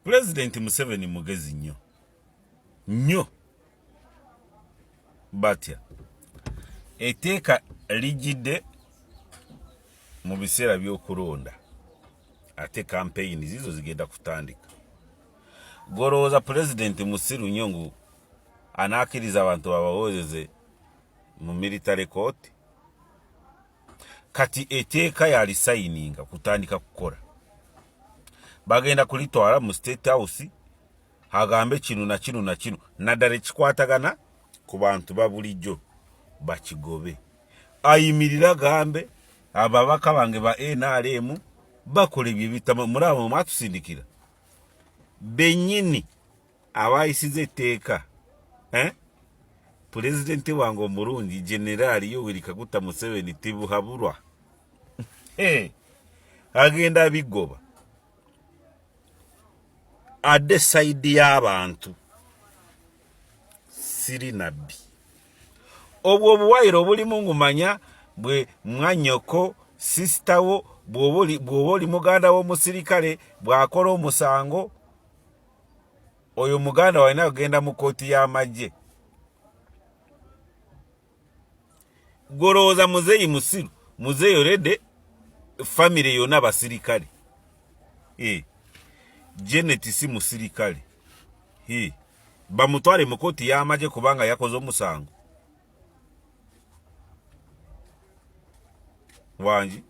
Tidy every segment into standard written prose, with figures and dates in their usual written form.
President Museveni mugezi nnyo batya eteeka lijjidde mu biseera by'okulonda ate campaign zizo zigenda kutandika. Golowooza President musiru nnyo ngu anakkiriza abantu babawoozeze mu military court? Kati eteeka yalisayininga kutandika kukola, bagenda kulitwala mu State House hagambe kino na kino na kino naddala ekikwatagana ku bantu babulijjo bakigobe. Ayimirira gambe ababaka bange ba NRM bakola ebyo bitama mulabo mwatusindikira bennyini abayisize etteeka Pulezidenti wange omulungi Generali Yoweri Kaguta Museveni tibuhabulwa agenda abigoba adde saidi y'abantu siri nabbi obwo obuwaire obulimu ngumanya bwe mwanyoko sistawo bw'oli muganda w'omusirikale bw'akola omusango oyo muganda walina kugenda mu kooti y'amagye. Golowooza muzeeyi musiru muzeeyi oledde famire yonna basirikale Janet si musirikale bamutwale mu kooti y'amagye kubanga yakoze omusango wangi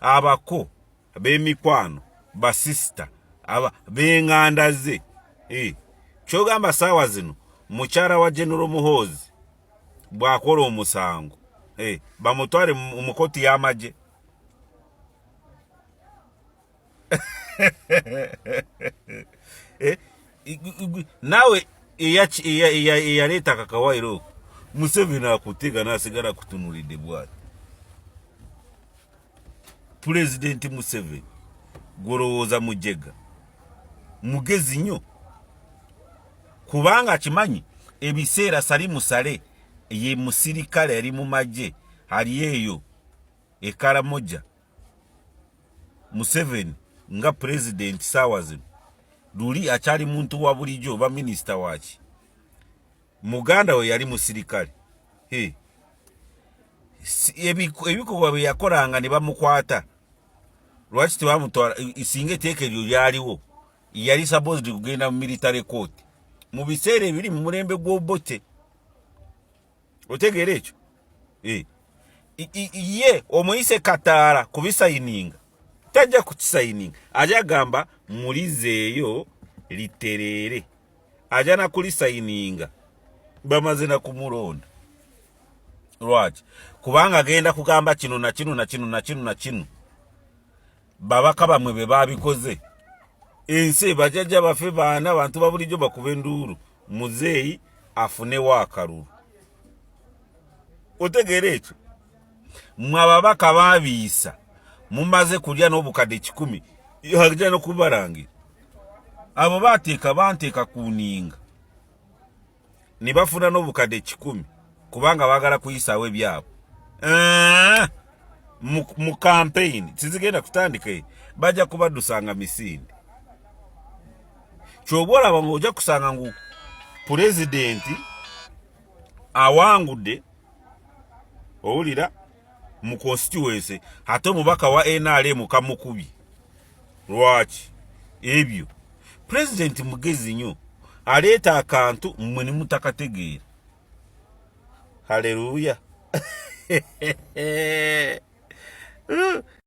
abako b'emikwano basista b'enganda ze kyogamba saawa zino mukyala wa General Muhoozi bw'akola omusango bamutwale mu kooti y'amagye. Nawe eyaleeta kakawairo Museveni akutega n'asigala kutunulidde bwati. Pulezidenti Museveni golowooza mujega mugezi nnyo kubanga akimanyi ebiseera sali musale ye musirikale yali mu magye ali eyo e Karamoja. Museveni nga president saawa zino luli akyali muntu wa bulijjo oba minisita waki muganda we yali musirikale ebikolwa bye yakolanga ne bamukwata lwaki tebamutwala singa etteeka eryo lyaliwo yali supposed kugenda mu military court mu biseera ebiri mu mulembe gw'Obote. Otegeera ekyo ye omuyise Kataala kubisayininga tajja kukisayininga ajja gamba mulizeeyo literere ajja na kulisayininga bamaze na kumulonda. Lwaki? Kubanga agenda kugamba kino na kino na kino na kino na kino babaka bamwe be babikoze ensi bajjajja baffe baana bantu babulijjo bakube enduulu muzeeyi afunewo akalulu. Otegeera ekyo mwe ababaka babiisa mumaze kulya n'obukadde 10 ajja n'okubalangira abo banteeka ku nninga ne bafuna n'obukadde 10 kubanga baagala kuyisaawo ebyabwe mu campaign tizigenda kutandika bajja kubaddusanga misinde. Kyoba olaba ng'ojja kusanga ngu pulezidenti awangudde owulira mu constituency ate omubaka wa NRM kamukubye. Lwaki? Ebyo pulezidenti mugezi nnyo aleeta akantu mmwe ne mutakategeera. Haleluya.